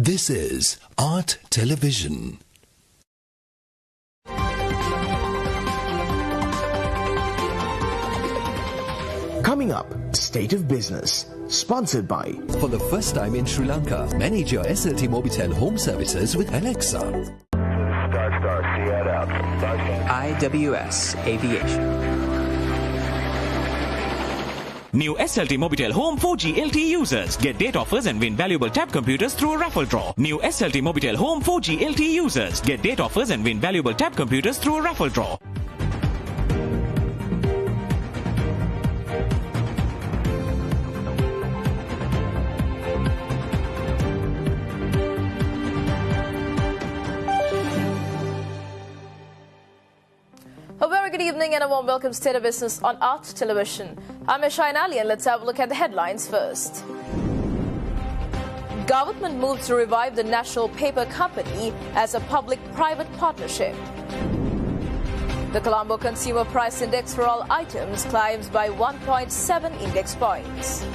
This is Art Television. Coming up, State of Business, sponsored by... For the first time in Sri Lanka, manage your SLT Mobitel home services with Alexa. IWS Aviation. New SLT Mobitel Home 4G LTE users get date offers and win valuable tab computers through a raffle draw. New SLT Mobitel Home 4G LTE users get date offers and win valuable tab computers through a raffle draw. A very good evening and a warm welcome to State of Business on Art Television. I'm Eshain Ali and let's have a look at the headlines first. Government moves to revive the National Paper Company as a public-private partnership. The Colombo Consumer Price Index for all items climbs by 1.7 index points.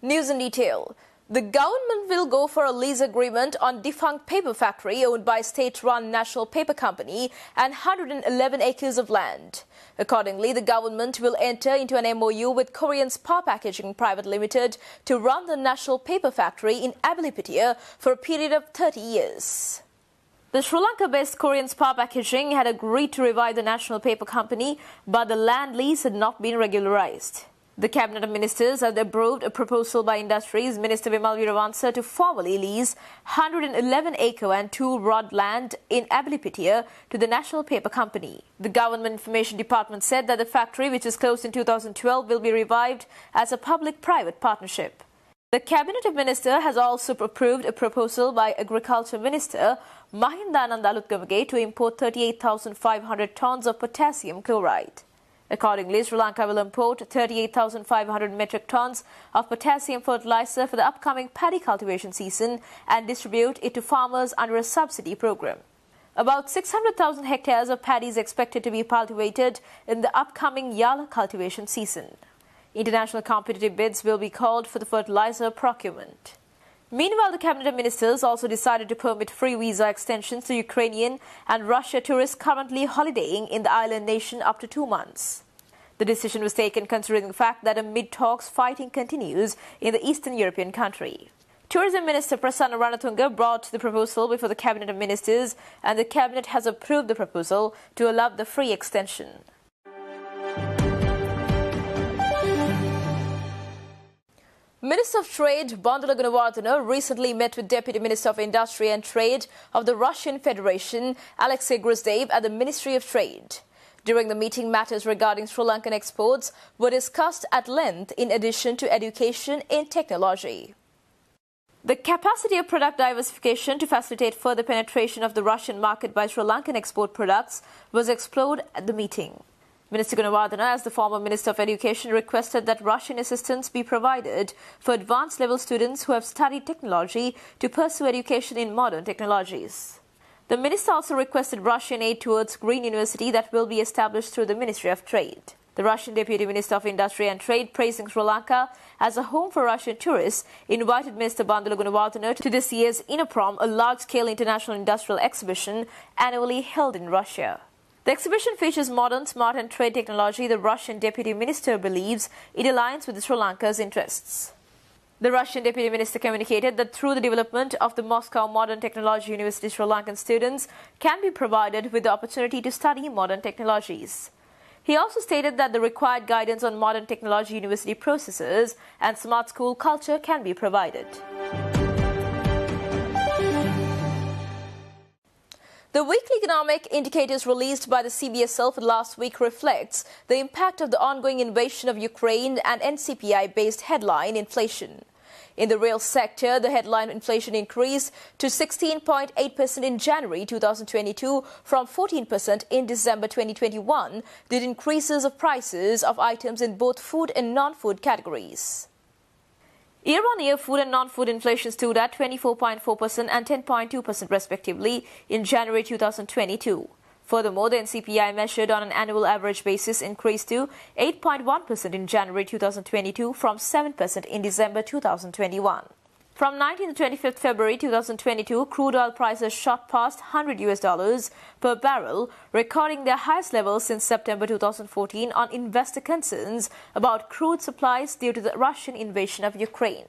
News in detail. The government will go for a lease agreement on defunct paper factory owned by state-run National Paper Company and 111 acres of land. Accordingly, the government will enter into an MOU with Korean Spar Packaging Private Limited to run the National Paper Factory in Abelipitia for a period of 30 years. The Sri Lanka-based Korean Spar Packaging had agreed to revive the National Paper Company, but the land lease had not been regularized. The Cabinet of Ministers have approved a proposal by Industries Minister Vimal Weerawansa to formally lease 111-acre and 2-rod land in Abelipitia to the National Paper Company. The Government Information Department said that the factory, which was closed in 2012, will be revived as a public-private partnership. The Cabinet of Ministers has also approved a proposal by Agriculture Minister Mahindanand Alutgamage to import 38,500 tons of potassium chloride. Accordingly, Sri Lanka will import 38,500 metric tons of potassium fertilizer for the upcoming paddy cultivation season and distribute it to farmers under a subsidy program. About 600,000 hectares of paddy is expected to be cultivated in the upcoming Yala cultivation season. International competitive bids will be called for the fertilizer procurement. Meanwhile, the Cabinet of Ministers also decided to permit free visa extensions to Ukrainian and Russia tourists currently holidaying in the island nation up to 2 months. The decision was taken considering the fact that amid talks, fighting continues in the Eastern European country. Tourism Minister Prasanna Ranatunga brought the proposal before the Cabinet of Ministers, and the Cabinet has approved the proposal to allow the free extension. Minister of Trade Bandula Gunawardena recently met with Deputy Minister of Industry and Trade of the Russian Federation, Alexei Gruzdev, at the Ministry of Trade. During the meeting, matters regarding Sri Lankan exports were discussed at length in addition to education and technology. The capacity of product diversification to facilitate further penetration of the Russian market by Sri Lankan export products was explored at the meeting. Minister Gunawardena, as the former Minister of Education, requested that Russian assistance be provided for advanced level students who have studied technology to pursue education in modern technologies. The minister also requested Russian aid towards Green University that will be established through the Ministry of Trade. The Russian Deputy Minister of Industry and Trade, praising Sri Lanka as a home for Russian tourists, invited Minister Bandula Gunawardena to this year's Innoprom, a large-scale international industrial exhibition annually held in Russia. The exhibition features modern, smart and trade technology. The Russian Deputy Minister believes it aligns with Sri Lanka's interests. The Russian Deputy Minister communicated that through the development of the Moscow Modern Technology University, Sri Lankan students can be provided with the opportunity to study modern technologies. He also stated that the required guidance on modern technology university processes and smart school culture can be provided. The weekly economic indicators released by the CBSL for last week reflects the impact of the ongoing invasion of Ukraine and NCPI-based headline inflation. In the real sector, the headline inflation increased to 16.8% in January 2022 from 14% in December 2021 due to increases of prices of items in both food and non-food categories. Year-on-year, food and non-food inflation stood at 24.4% and 10.2% respectively in January 2022. Furthermore, the NCPI measured on an annual average basis increased to 8.1% in January 2022 from 7% in December 2021. From 19 to 25th February 2022, crude oil prices shot past $100 per barrel, recording their highest level since September 2014 on investor concerns about crude supplies due to the Russian invasion of Ukraine.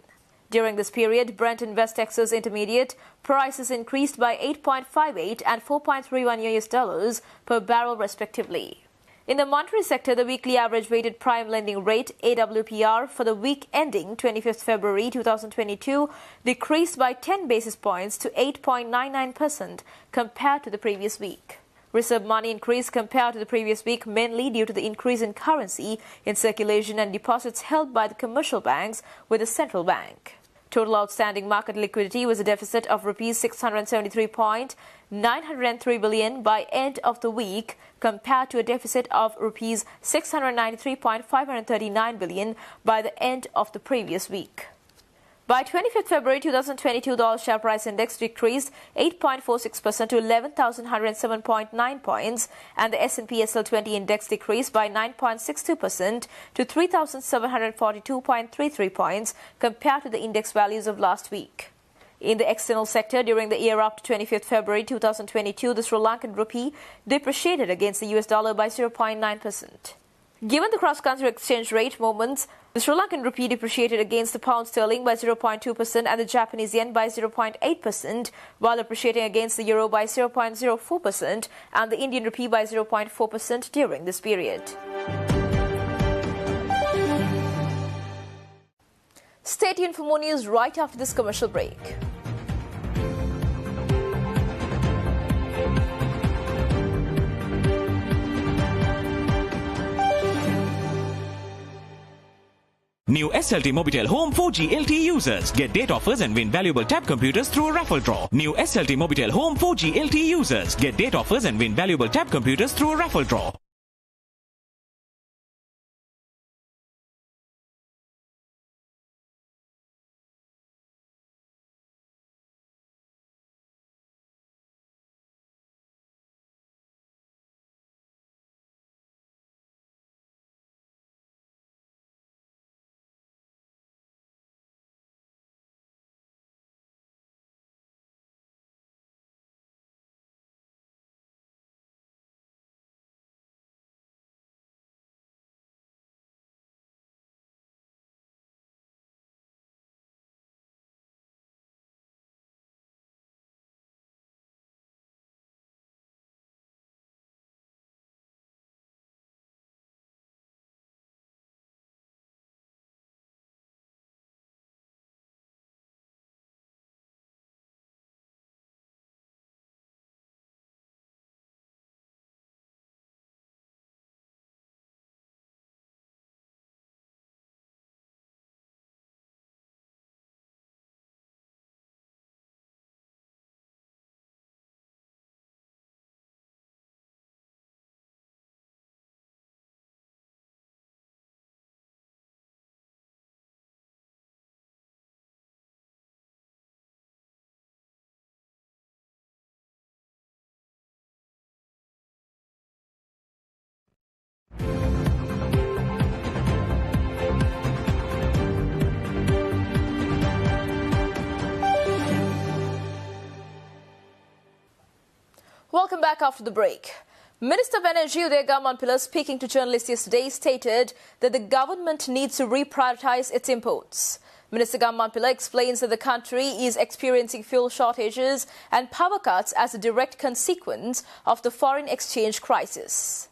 During this period, Brent and West Texas Intermediate prices increased by 8.58 and $4.31 per barrel respectively. In the monetary sector, the weekly average weighted prime lending rate AWPR for the week ending 25th February 2022 decreased by 10 basis points to 8.99% compared to the previous week. Reserve money increased compared to the previous week mainly due to the increase in currency in circulation and deposits held by the commercial banks with the central bank. Total outstanding market liquidity was a deficit of Rs 673.903 billion by end of the week compared to a deficit of Rs 693.539 billion by the end of the previous week. By 25th February 2022, the all-share price index decreased 8.46% to 11,107.9 points, and the S&P SL20 index decreased by 9.62% to 3,742.33 points compared to the index values of last week. In the external sector, during the year up to 25th February 2022, the Sri Lankan rupee depreciated against the US dollar by 0.9%. Given the cross-country exchange rate movements, the Sri Lankan rupee depreciated against the pound sterling by 0.2% and the Japanese yen by 0.8%, while appreciating against the euro by 0.04% and the Indian rupee by 0.4% during this period. Stay tuned for more news right after this commercial break. New SLT Mobitel Home 4G LTE users get date offers and win valuable tab computers through a raffle draw. New SLT Mobitel Home 4G LTE users get date offers and win valuable tab computers through a raffle draw. Welcome back after the break. Minister of Energy Uday Gammanpilla, speaking to journalists yesterday, stated that the government needs to reprioritize its imports. Minister Gammanpilla explains that the country is experiencing fuel shortages and power cuts as a direct consequence of the foreign exchange crisis.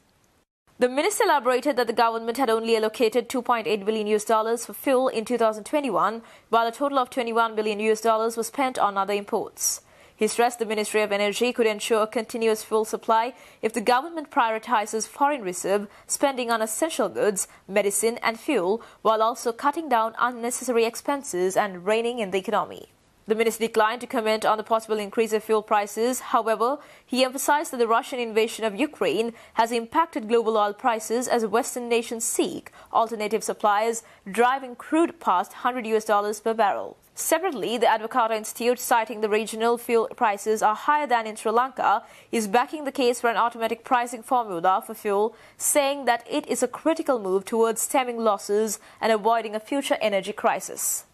The minister elaborated that the government had only allocated $2.8 billion for fuel in 2021, while a total of $21 billion was spent on other imports. He stressed the Ministry of Energy could ensure a continuous fuel supply if the government prioritizes foreign reserve spending on essential goods, medicine and fuel, while also cutting down unnecessary expenses and reining in the economy. The minister declined to comment on the possible increase of fuel prices. However, he emphasized that the Russian invasion of Ukraine has impacted global oil prices as Western nations seek alternative supplies, driving crude past $100 per barrel. Separately, the Advocata Institute, citing the regional fuel prices are higher than in Sri Lanka, is backing the case for an automatic pricing formula for fuel, saying that it is a critical move towards stemming losses and avoiding a future energy crisis.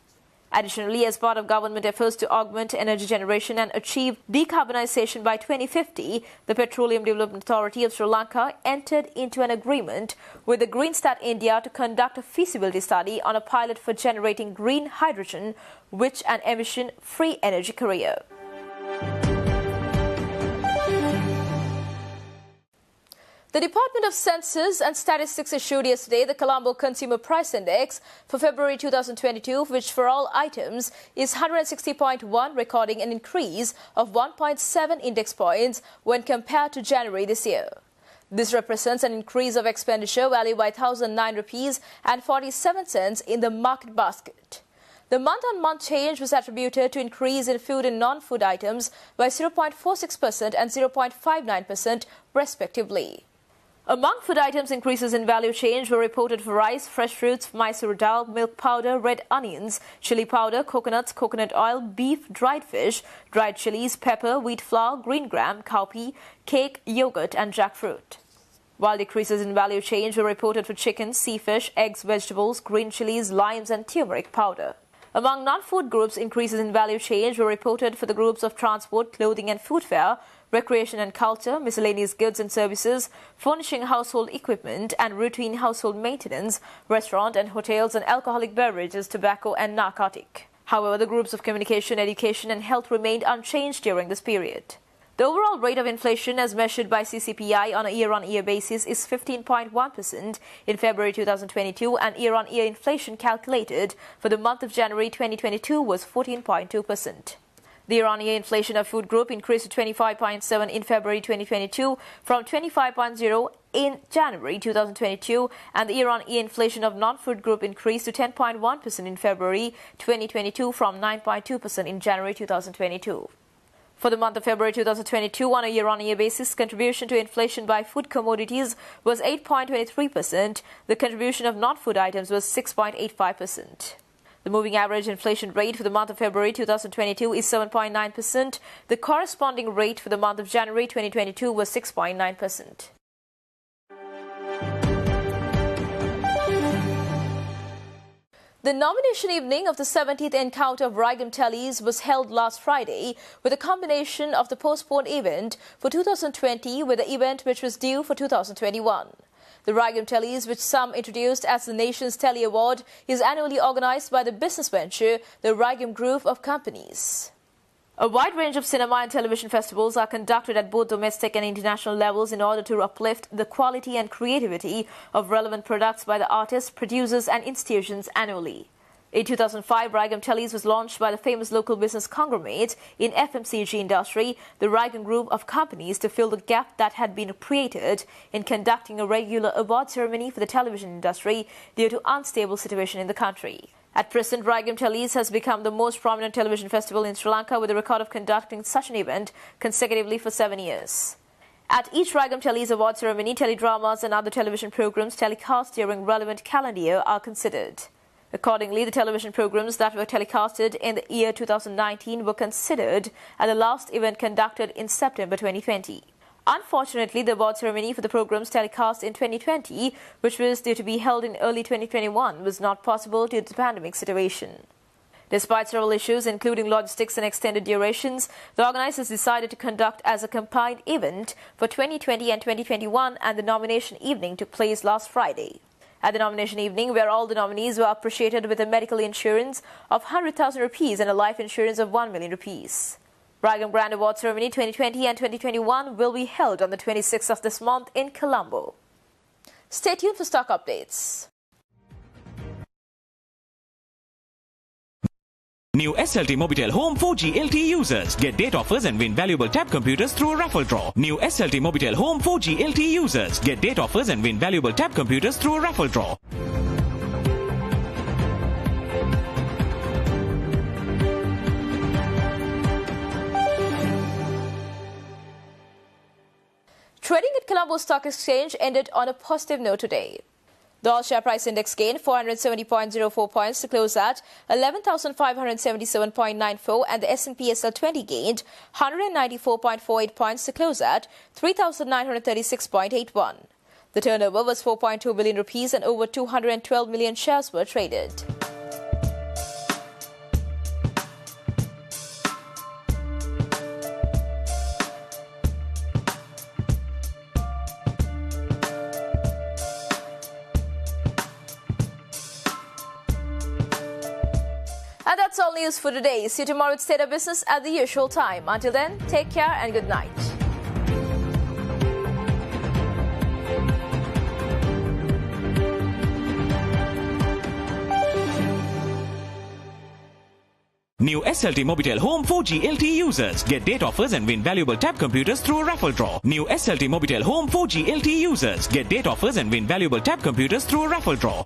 Additionally, as part of government efforts to augment energy generation and achieve decarbonization by 2050, the Petroleum Development Authority of Sri Lanka entered into an agreement with the Green Stat India to conduct a feasibility study on a pilot for generating green hydrogen, which an emission-free energy career. The Department of Census and Statistics issued yesterday the Colombo Consumer Price Index for February 2022, which for all items is 160.1, recording an increase of 1.7 index points when compared to January this year. This represents an increase of expenditure valued by 1,009 rupees and 47 cents in the market basket. The month-on-month change was attributed to increase in food and non-food items by 0.46% and 0.59% respectively. Among food items, increases in value change were reported for rice, fresh fruits, Mysore dal, milk powder, red onions, chili powder, coconuts, coconut oil, beef, dried fish, dried chilies, pepper, wheat flour, green gram, cowpea, cake, yogurt and jackfruit. While decreases in value change were reported for chicken, sea fish, eggs, vegetables, green chilies, limes and turmeric powder. Among non-food groups, increases in value change were reported for the groups of transport, clothing and foodfare, recreation and culture, miscellaneous goods and services, furnishing household equipment and routine household maintenance, restaurant and hotels and alcoholic beverages, tobacco and narcotic. However, the groups of communication, education and health remained unchanged during this period. The overall rate of inflation as measured by CCPI on a year-on-year basis is 15.1% in February 2022, and year-on-year inflation calculated for the month of January 2022 was 14.2%. The year-on-year inflation of food group increased to 25.7 in February 2022 from 25.0 in January 2022, and the year-on-year inflation of non-food group increased to 10.1% in February 2022 from 9.2% in January 2022. For the month of February 2022, on a year-on-year basis, contribution to inflation by food commodities was 8.23%. The contribution of non-food items was 6.85%. The moving average inflation rate for the month of February 2022 is 7.9%. The corresponding rate for the month of January 2022 was 6.9%. The nomination evening of the 17th encounter of Raigam Tallies was held last Friday with a combination of the postponed event for 2020 with the event which was due for 2021. The Raigam Tallies, which some introduced as the nation's Telly Award, is annually organized by the business venture, the Raigam Group of Companies. A wide range of cinema and television festivals are conducted at both domestic and international levels in order to uplift the quality and creativity of relevant products by the artists, producers and institutions annually. In 2005, Raigam Tallies was launched by the famous local business conglomerate in FMCG industry, the Raigam Group of Companies, to fill the gap that had been created in conducting a regular award ceremony for the television industry due to unstable situation in the country. At present, Raigam Tallies has become the most prominent television festival in Sri Lanka with a record of conducting such an event consecutively for 7 years. At each Raigam Tallies award ceremony, teledramas and other television programs telecast during relevant calendar year are considered. Accordingly, the television programs that were telecasted in the year 2019 were considered at the last event conducted in September 2020. Unfortunately, the award ceremony for the programs telecast in 2020, which was due to be held in early 2021, was not possible due to the pandemic situation. Despite several issues, including logistics and extended durations, the organizers decided to conduct as a combined event for 2020 and 2021, and the nomination evening took place last Friday. At the nomination evening, where all the nominees were appreciated with a medical insurance of 100,000 rupees and a life insurance of 1 million rupees. Raigam Grand Award Ceremony 2020 and 2021 will be held on the 26th of this month in Colombo. Stay tuned for stock updates. New SLT Mobitel Home 4G LTE users get date offers and win valuable tab computers through a raffle draw. New SLT Mobitel Home 4G LTE users get date offers and win valuable tab computers through a raffle draw. Trading at Colombo Stock Exchange ended on a positive note today. The All Share Price Index gained 470.04 points to close at 11,577.94, and the S&P SL20 gained 194.48 points to close at 3,936.81. The turnover was 4.2 billion rupees and over 212 million shares were traded. news for today. See you tomorrow at State of Business at the usual time. Until then, take care and good night. New SLT Mobitel Home 4G LTE users get date offers and win valuable tab computers through a raffle draw. New SLT Mobitel Home 4G LTE users get date offers and win valuable tab computers through a raffle draw.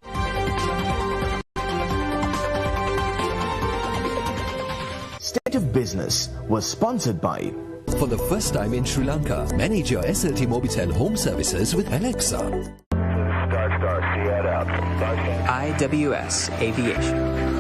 State of Business was sponsored by... For the first time in Sri Lanka, manage your SLT Mobitel home services with Alexa. IWS Aviation.